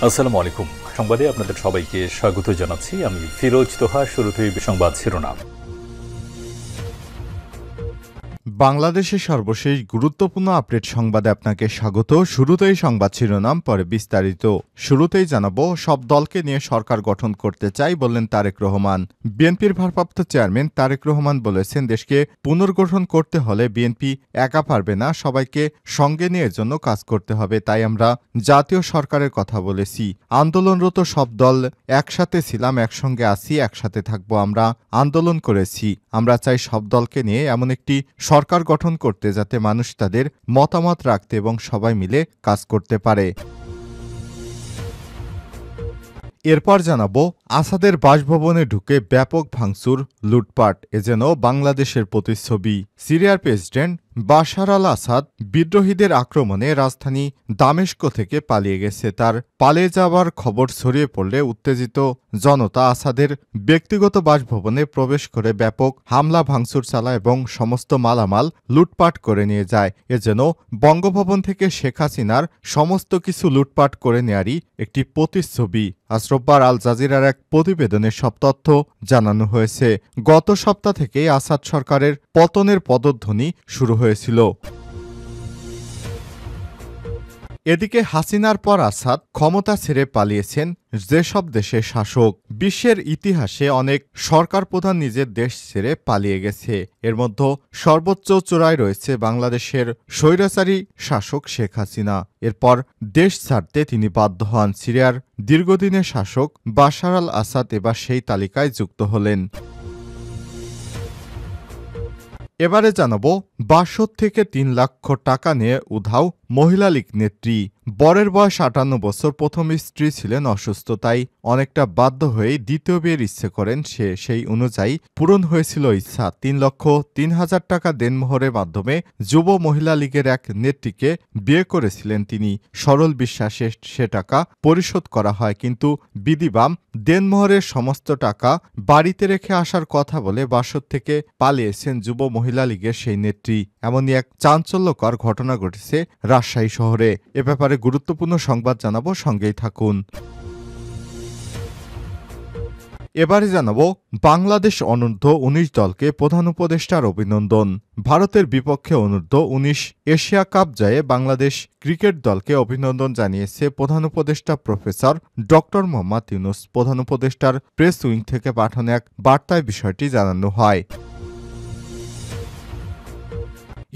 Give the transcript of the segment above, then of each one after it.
আসসালামু আলাইকুম। সংবাদে আপনাদের সবাইকে স্বাগত জানাচ্ছি। আমি ফিরোজ তোহা। শুরুতেই সংবাদ শিরোনাম। বাংলাদেশের সর্বশেষ গুরুত্বপূর্ণ আপডেট সংবাদে আপনাকে স্বাগত। শুরুতেই সংবাদ শিরোনাম, পরে বিস্তারিত। শুরুতেই জানাবো, সব দলকে নিয়ে সরকার গঠন করতে চাই বললেন তারেক রহমান। বিএনপির ভারপ্রাপ্ত চেয়ারম্যান তারেক রহমান বলেছেন, দেশকে পুনর্গঠন করতে হলে বিএনপি একা পারবে না, সবাইকে সঙ্গে নিয়ে এর জন্য কাজ করতে হবে। তাই আমরা জাতীয় সরকারের কথা বলেছি। আন্দোলনরত সব দল একসাথে ছিলাম, একসঙ্গে আছি, একসাথে থাকবো। আমরা আন্দোলন করেছি। আমরা চাই সব দলকে নিয়ে এমন একটি সরকার গঠন করতে, যাতে মানুষ তাদের মতামত রাখতে এবং সবাই মিলে কাজ করতে পারে। এরপর জানাবো, আসাদের বাসভবনে ঢুকে ব্যাপক ভাঙচুর, লুটপাট, এ যেন বাংলাদেশের প্রতিচ্ছবি। সিরিয়ার প্রেসিডেন্ট বাশার আল আসাদ বিদ্রোহীদের আক্রমণে রাজধানী দামেস্ক থেকে পালিয়ে গেছে। তার পালিয়ে যাওয়ার খবর ছড়িয়ে পড়লে উত্তেজিত জনতা আসাদের ব্যক্তিগত বাসভবনে প্রবেশ করে ব্যাপক হামলা ভাঙচুর চালায় এবং সমস্ত মালামাল লুটপাট করে নিয়ে যায়। এ যেন বঙ্গভবন থেকে শেখ হাসিনার সমস্ত কিছু লুটপাট করে নেয়ারই একটি প্রতিচ্ছবি। আজ রোববার আল জাজিরার এক প্রতিবেদনে সব তথ্য জানানো হয়েছে। গত সপ্তাহ থেকেই আসাদ সরকারের পতনের পদধ্বনি শুরু হয়েছিল। এদিকে হাসিনার পর আসাদ ক্ষমতা ছেড়ে পালিয়েছেন যেসব দেশের শাসক। বিশ্বের ইতিহাসে অনেক সরকার প্রধান নিজের দেশ ছেড়ে পালিয়ে গেছে। এর মধ্যে সর্বোচ্চ চূড়ায় রয়েছে বাংলাদেশের স্বৈরাচারী শাসক শেখ হাসিনা। এরপর দেশ ছাড়তে তিনি বাধ্য হন। সিরিয়ার দীর্ঘদিনের শাসক বাশার আল আসাদ এবার সেই তালিকায় যুক্ত হলেন। এবারে জানাবো, ৬২ থেকে ৩ লক্ষ টাকা নিয়ে উধাও মহিলা লীগ নেত্রী। বরের বয়স ৫৮ বছর। প্রথম স্ত্রী ছিলেন অসুস্থ, তাই অনেকটা বাধ্য হয়েই দ্বিতীয় বিয়ের ইচ্ছে করেন সে। সেই অনুযায়ী পূরণ হয়েছিল ইচ্ছা। ৩,০৩,০০০ টাকা দেনমোহরের মাধ্যমে যুব মহিলা লীগের এক নেত্রীকে বিয়ে করেছিলেন তিনি। সরল বিশ্বাসে সে টাকা পরিশোধ করা হয়, কিন্তু বিধিবাম দেনমোহরের সমস্ত টাকা বাড়িতে রেখে আসার কথা বলে বাসর থেকে পালিয়েছেন যুব মহিলা লীগের সেই নেত্রী। এমনই এক চাঞ্চল্যকর ঘটনা ঘটেছে রাজশাহী শহরে। এ ব্যাপারে গুরুত্বপূর্ণ সংবাদ জানাবো, সঙ্গেই থাকুন। এবারে জানাবো, বাংলাদেশ অনূর্ধ্ব-১৯ দলকে প্রধান উপদেষ্টার অভিনন্দন। ভারতের বিপক্ষে অনূর্ধ্ব-১৯ এশিয়া কাপ জয়ে বাংলাদেশ ক্রিকেট দলকে অভিনন্দন জানিয়েছে প্রধান উপদেষ্টা প্রফেসর ড মোহাম্মদ ইউনূস। প্রধান উপদেষ্টার প্রেস উইং থেকে পাঠানো এক বার্তায় বিষয়টি জানানো হয়।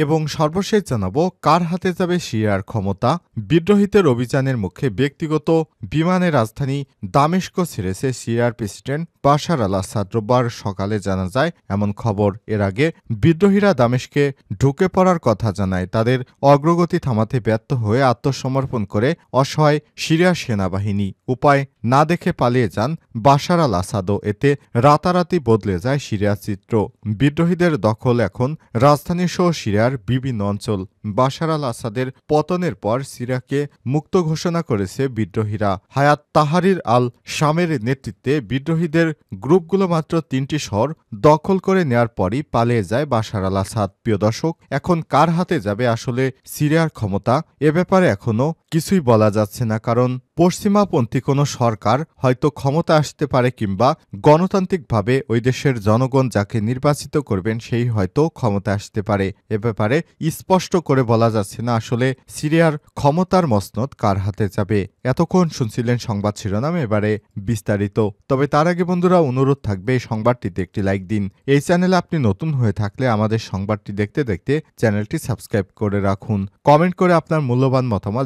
এবং সর্বশেষ জানাবো, কার হাতে যাবে সিরিয়ার ক্ষমতা। বিদ্রোহীদের অভিযানের মুখে ব্যক্তিগত বিমানে রাজধানী দামেস্ক ছেড়েছে সিরিয়ার প্রেসিডেন্ট বাশার আল আসাদ। রোববার সকালে জানা যায় এমন খবর। এর আগে বিদ্রোহীরা দামেস্কে ঢুকে পড়ার কথা জানায়। তাদের অগ্রগতি থামাতে ব্যর্থ হয়ে আত্মসমর্পণ করে অসহায় সিরিয়ার সেনাবাহিনী। উপায় না দেখে পালিয়ে যান বাশার আল আসাদও। এতে রাতারাতি বদলে যায় সিরিয়ার চিত্র। বিদ্রোহীদের দখল এখন রাজধানীসহ সিরিয়ার বিভিন্ন অঞ্চল। বাশার আল আসাদের পতনের পর সিরিয়াকে মুক্ত ঘোষণা করেছে বিদ্রোহীরা। হায়াত তাহরির আল শামের নেতৃত্বে বিদ্রোহীদের গ্রুপগুলো মাত্র ৩টি শহর দখল করে নেয়ার পরই পালিয়ে যায় বাশার আল আসাদ। প্রিয় দর্শক, এখন কার হাতে যাবে আসলে সিরিয়ার ক্ষমতা, এ ব্যাপারে এখনো কিছুই বলা যাচ্ছে না। কারণ পশ্চিমাপন্থী কোনো সরকার হয়তো ক্ষমতা আসতে পারে, কিংবা গণতান্ত্রিকভাবে ওই দেশের জনগণ যাকে নির্বাচিত করবেন সেই হয়তো ক্ষমতা আসতে পারে। এ ব্যাপারে স্পষ্ট করে বলা যাচ্ছে না আসলে সিরিয়ার ক্ষমতার মসনদ কার হাতে যাবে। এতক্ষণ শুনছিলেন সংবাদ শিরোনাম, এবারে বিস্তারিত। তবে তার আগে বন্ধুরা, অনুরোধ থাকবে এই সংবাদটিতে একটি লাইক দিন। এই চ্যানেলে আপনি নতুন হয়ে থাকলে আমাদের সংবাদটি দেখতে দেখতে চ্যানেলটি সাবস্ক্রাইব করে রাখুন। কমেন্ট করে আপনার মূল্যবান মতামত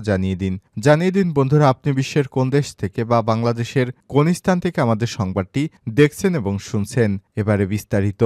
জানিয়ে দিন বন্ধুরা, আপনি বিশ্বের কোন দেশ থেকে বা বাংলাদেশের কোন স্থান থেকে আমাদের সংবাদটি দেখছেন এবং শুনছেন। এবারে বিস্তারিত।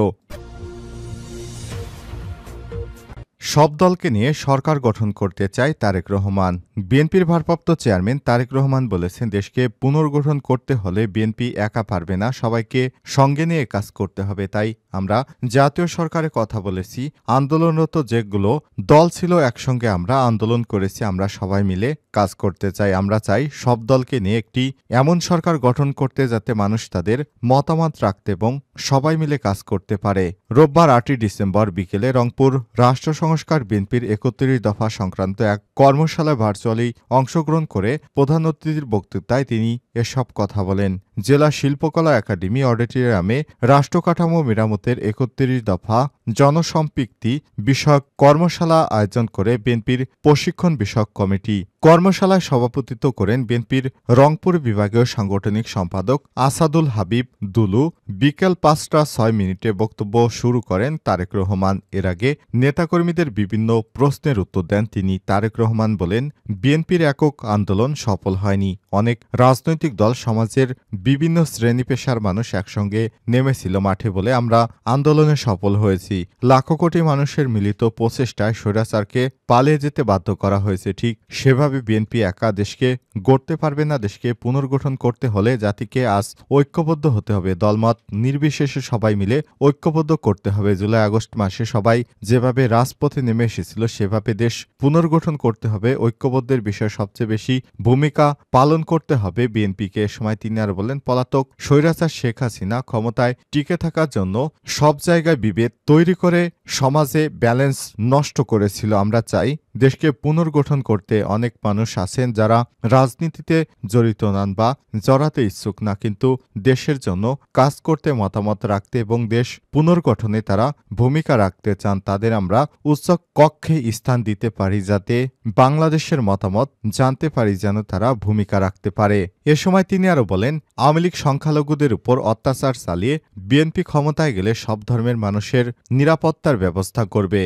সব দলকে নিয়ে সরকার গঠন করতে চায় তারেক রহমান। বিএনপির ভারপ্রাপ্ত চেয়ারম্যান তারেক রহমান বলেছেন, দেশকে পুনর্গঠন করতে হলে বিএনপি একা পারবে না, সবাইকে সঙ্গে নিয়ে কাজ করতে হবে। তাই আমরা জাতীয় সরকারের কথা বলেছি। আন্দোলনরত যেগুলো দল ছিল একসঙ্গে আমরা আন্দোলন করেছি। আমরা সবাই মিলে কাজ করতে চাই। আমরা চাই সব দলকে নিয়ে একটি এমন সরকার গঠন করতে, যাতে মানুষ তাদের মতামত রাখতে এবং সবাই মিলে কাজ করতে পারে। রোববার ৮ই ডিসেম্বর বিকেলে রংপুর রাষ্ট্র সংস্কার বিএনপির ৩১ দফা সংক্রান্ত এক কর্মশালায় ভার্চুয়ালি অংশগ্রহণ করে প্রধান অতিথির বক্তৃতায় তিনি এসব কথা বলেন। জেলা শিল্পকলা একাডেমি অডিটোরিয়ামে রাষ্ট্রকাঠামো মেরামতের ৩১ দফা জনসম্পৃক্তি বিষয়ক কর্মশালা আয়োজন করে বিএনপির প্রশিক্ষণ বিষয়ক কমিটি। কর্মশালায় সভাপতিত্ব করেন বিএনপির রংপুর বিভাগীয় সাংগঠনিক সম্পাদক আসাদুল হাবিব দুলু। বিকেল ৫টা ৬ বক্তব্য শুরু করেন তারেক রহমান। এর আগে নেতাকর্মীদের বিভিন্ন প্রশ্নের উত্তর দেন তিনি। তারেক রহমান বলেন, বিএনপির একক আন্দোলন সফল হয়নি। অনেক রাজনৈতিক দল, সমাজের বিভিন্ন শ্রেণী পেশার মানুষ একসঙ্গে নেমেছিল মাঠে বলে আমরা আন্দোলনে সফল হয়েছি। লাখো কোটি মানুষের মিলিত প্রচেষ্টায় স্বৈরাচারকে পালিয়ে যেতে বাধ্য করা হয়েছে। ঠিক সেভাবে বিএনপি একা দেশকে গড়তে পারবে না। দেশকে পুনর্গঠন করতে হলে জাতিকে আজ ঐক্যবদ্ধ হতে হবে। দলমত নির্বিশেষে সবাই মিলে ঐক্যবদ্ধ করতে হবে। জুলাই আগস্ট মাসে সবাই যেভাবে রাজপথে নেমে এসেছিল সেভাবে দেশ পুনর্গঠন করতে হবে। ঐক্যবদ্ধের বিষয়ে সবচেয়ে বেশি ভূমিকা পালন করতে হবে বিএনপিকে। এ সময় তিনি আর বলেন, পলাতক স্বৈরাচার শেখ হাসিনা ক্ষমতায় টিকে থাকার জন্য সব জায়গায় বিভেদ তৈরি করে সমাজে ব্যালেন্স নষ্ট করেছিল। আমরা চাই দেশকে পুনর্গঠন করতে। অনেক মানুষ আছেন যারা রাজনীতিতে জড়িত নন বা জড়াতে ইচ্ছুক না, কিন্তু দেশের জন্য কাজ করতে, মতামত রাখতে এবং দেশ পুনর্গঠনে তারা ভূমিকা রাখতে চান। তাদের আমরা উচ্চ কক্ষে স্থান দিতে পারি যাতে বাংলাদেশের মতামত জানতে পারি, যেন তারা ভূমিকা রাখতে পারে। এ সময় তিনি আরো বলেন, আওয়ামী লীগ সংখ্যালঘুদের উপর অত্যাচার চালিয়ে বিএনপি ক্ষমতায় গেলে সব ধর্মের মানুষের নিরাপত্তার ব্যবস্থা করবে।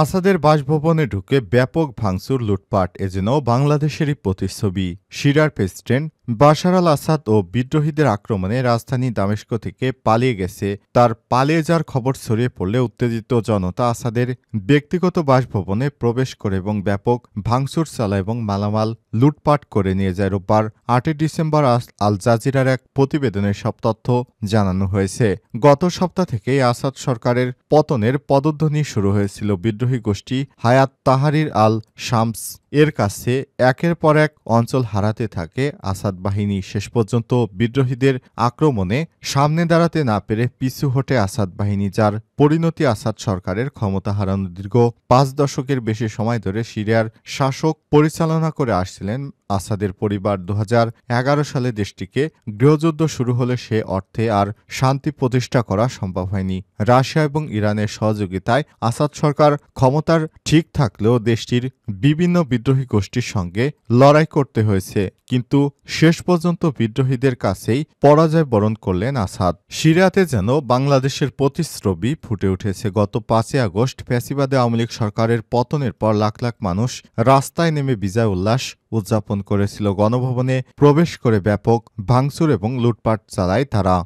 আসাদের বাসভবনে ঢুকে ব্যাপক ভাঙচুর, লুটপাট এ যেন বাংলাদেশেরই প্রতিচ্ছবি। সিরিয়ার প্রেসিডেন্ট বাশার আল আসাদ ও বিদ্রোহীদের আক্রমণে রাজধানী দামেস্ক থেকে পালিয়ে গেছে। তার পালিয়ে যাওয়ার খবর ছড়িয়ে পড়লে উত্তেজিত জনতা আসাদের ব্যক্তিগত বাসভবনে প্রবেশ করে এবং ব্যাপক ভাঙচুর চালায় এবং মালামাল লুটপাট করে নিয়ে যায়। রোববার ৮ই ডিসেম্বর আল জাজিরার এক প্রতিবেদনে সব তথ্য জানানো হয়েছে। গত সপ্তাহ থেকেই আসাদ সরকারের পতনের পদধ্বনি শুরু হয়েছিল। বিদ্রোহী গোষ্ঠী হায়াত তাহরির আল শামস এর কাছে একের পর এক অঞ্চল হারাতে থাকে আসাদ বাহিনী। শেষ পর্যন্ত বিদ্রোহীদের আক্রমণে সামনে দাঁড়াতে না পেরে পিছু হটে আসাদ বাহিনী, যার পরিণতি আসাদ সরকারের ক্ষমতা হারানো। দীর্ঘ ৫ দশকের বেশি সময় ধরে সিরিয়ার শাসক পরিচালনা করে আসছিলেন আসাদের পরিবার। ২০১১ সালে দেশটিকে গৃহযুদ্ধ শুরু হলে সে অর্থে আর শান্তি প্রতিষ্ঠা করা সম্ভব হয়নি। রাশিয়া এবং ইরানের সহযোগিতায় আসাদ সরকার ক্ষমতার ঠিক থাকলেও দেশটির বিভিন্ন বিদ্রোহী গোষ্ঠীর সঙ্গে লড়াই করতে হয়েছে, কিন্তু শেষ পর্যন্ত বিদ্রোহীদের কাছেই পরাজয় বরণ করলেন আসাদ। সিরিয়াতে যেন বাংলাদেশের প্রতিচ্ছবি ফুটে উঠেছে। গত ৫ই আগস্ট ফ্যাসিবাদে আওয়ামী লীগ সরকারের পতনের পর লাখ লাখ মানুষ রাস্তায় নেমে বিজয় উল্লাস উদযাপন করেছিল। গণভবনে প্রবেশ করে ব্যাপক ভাঙচুর এবং লুটপাট চালায় তারা।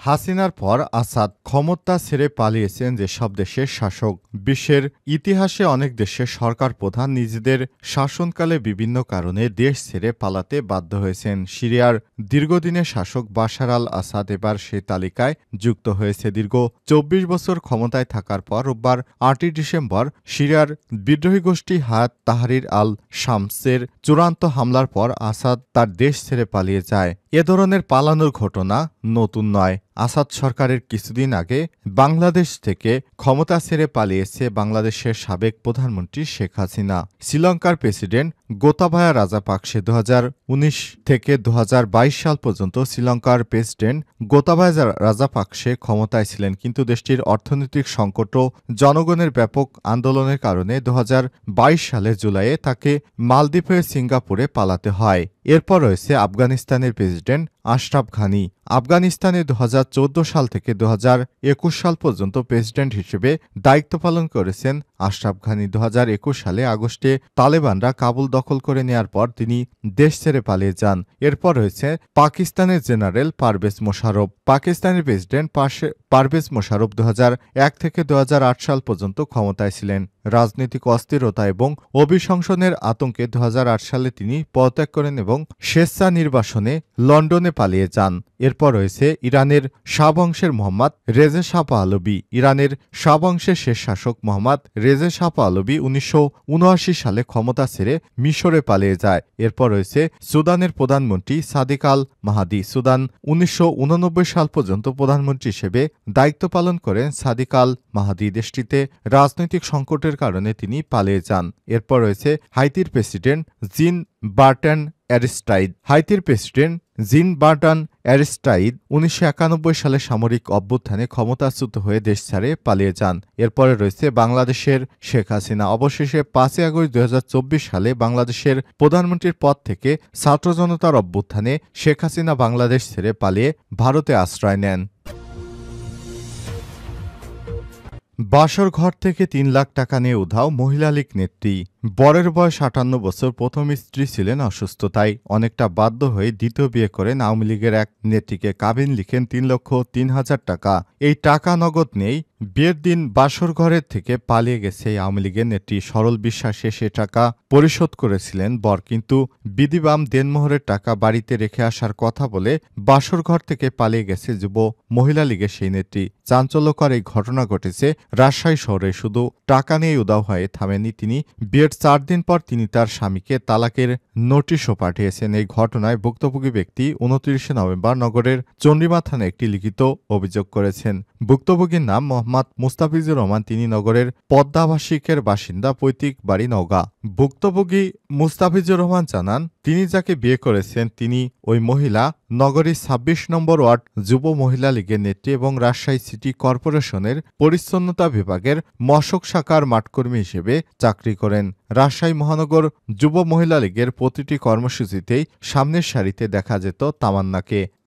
হাসিনার পর আসাদ ক্ষমতা ছেড়ে পালিয়েছেন যেসব দেশের শাসক। বিশ্বের ইতিহাসে অনেক দেশের সরকার প্রধান নিজেদের শাসনকালে বিভিন্ন কারণে দেশ ছেড়ে পালাতে বাধ্য হয়েছেন। সিরিয়ার দীর্ঘদিনের শাসক বাশার আল আসাদ এবার সেই তালিকায় যুক্ত হয়েছে। দীর্ঘ ২৪ বছর ক্ষমতায় থাকার পর রোববার ৮ই ডিসেম্বর সিরিয়ার বিদ্রোহী গোষ্ঠী হায়াত তাহরির আল শামসের চূড়ান্ত হামলার পর আসাদ তার দেশ ছেড়ে পালিয়ে যায়। এ ধরনের পালানোর ঘটনা নতুন নয়। আসাদ সরকারের কিছুদিন আগে বাংলাদেশ থেকে ক্ষমতা ছেড়ে পালিয়েছে বাংলাদেশের সাবেক প্রধানমন্ত্রী শেখ হাসিনা। শ্রীলঙ্কার প্রেসিডেন্ট গোতাবায়া রাজাপাকসে ২০১৯ থেকে ২০২২ সাল পর্যন্ত শ্রীলঙ্কার প্রেসিডেন্ট গোতাবায়া রাজাপাকসে ক্ষমতায় ছিলেন, কিন্তু দেশটির অর্থনৈতিক সংকট ও জনগণের ব্যাপক আন্দোলনের কারণে ২০২২ সালের জুলাইয়ে তাকে মালদ্বীপ হয়ে সিঙ্গাপুরে পালাতে হয়। এরপর রয়েছে আফগানিস্তানের প্রেসিডেন্ট আশরাফ ঘানি। আফগানিস্তানে ২০১৪ সাল থেকে ২০২১ সাল পর্যন্ত প্রেসিডেন্ট হিসেবে দায়িত্ব পালন করেছেন আশরাফ ঘানি। ২০২১ সালে আগস্টে তালেবানরা কাবুল দখল করে নেয়ার পর তিনি দেশ ছেড়ে পালিয়ে যান। এরপর রয়েছে পাকিস্তানের জেনারেল পারভেজ মোশাররফ। পাকিস্তানের প্রেসিডেন্ট পারভেজ মোশাররফ ২০০১ থেকে ২০০৮ সাল পর্যন্ত ক্ষমতায় ছিলেন। রাজনৈতিক অস্থিরতা এবং অভিশংসনের আতঙ্কে 2008 সালে তিনি পদত্যাগ করেন এবং স্বেচ্ছা নির্বাসনে লন্ডনে পালিয়ে যান। এরপর রয়েছে ইরানের শাহ বংশের মোহাম্মদ রেজা শাহ পাহলভি। ইরানের শাহ বংশের শেষ শাসক মোহাম্মদ রেজা শাহ পাহলভি 1979 সালে ক্ষমতা ছেড়ে মিশরে পালিয়ে যায়। এরপর রয়েছে সুদানের প্রধানমন্ত্রী সাদিক আল মাহাদি। সুদান 1989 সাল পর্যন্ত প্রধানমন্ত্রী হিসেবে দায়িত্ব পালন করেন সাদিক আল মাহাদি। দেশটিতে রাজনৈতিক সংকটের কারণে তিনি পালিয়ে যান। এরপর রয়েছে হাইতির প্রেসিডেন্ট জিন বার্টন অ্যারিস্টাইড। হাইতির প্রেসিডেন্ট জিন বার্টন অ্যারিস্টাইড 1991 সালে সামরিক অভ্যুত্থানে ক্ষমতাচ্যুত হয়ে দেশ ছাড়ে পালিয়ে যান। এরপরে রয়েছে বাংলাদেশের শেখ হাসিনা। অবশেষে 5 আগস্ট 2024 সালে বাংলাদেশের প্রধানমন্ত্রীর পদ থেকে ছাত্র জনতার অভ্যুত্থানে শেখ হাসিনা বাংলাদেশ ছেড়ে পালিয়ে ভারতে আশ্রয় নেন। বাসর ঘর থেকে 3 লাখ টাকা নিয়ে উধাও মহিলা লীগ নেত্রী। বরের বয়স 58 বছর। প্রথম স্ত্রী ছিলেন অসুস্থতায় অনেকটা বাধ্য হয়ে দ্বিতীয় বিয়ে করেন আওয়ামী লীগের এক নেত্রীকে। কাবিন লিখেন 3,03,000 টাকা। এই টাকা নগদ নেই। বিয়ের দিন বাসর ঘরের থেকে পালিয়ে গেছে এই আওয়ামী লীগের নেত্রী। সরল বিশ্বাসে সে টাকা পরিশোধ করেছিলেন বর, কিন্তু বিধিবাম দেনমোহরের টাকা বাড়িতে রেখে আসার কথা বলে বাসর ঘর থেকে পালিয়ে গেছে যুব মহিলা লীগের সেই নেত্রী। চাঞ্চল্যকর এই ঘটনা ঘটেছে রাজশাহী শহরে। শুধু টাকা নিয়ে উধাও হয়ে থামেনি তিনি, বিয়ের 4 দিন পর তিনি তার স্বামীকে তালাকের নোটিশও পাঠিয়েছেন। এই ঘটনায় ভুক্তভোগী ব্যক্তি 29 নভেম্বর নগরের চন্ডিমা থানায় একটি লিখিত অভিযোগ করেছেন। ভুক্তভোগীর নাম মোহাম্মদ মুস্তাফিজুর রহমান। তিনি নগরের পদ্মা আবাসিকের বাসিন্দা, পৈতৃক বাড়ি নওগাঁ। ভুক্তভোগী মুস্তাফিজুর রহমান জানান, তিনি যাকে বিয়ে করেছেন তিনি ওই মহিলা নগরীর 26 নম্বর ওয়ার্ড যুব মহিলা লীগের নেত্রী এবং রাজশাহী সিটি কর্পোরেশনের পরিচ্ছন্নতা বিভাগের মশক শাখার মাঠকর্মী হিসেবে চাকরি করেন। রাজশাহী মহানগর যুব মহিলা লীগের প্রতিটি কর্মসূচিতেই সামনের সারিতে দেখা যেত তামান্নাকে।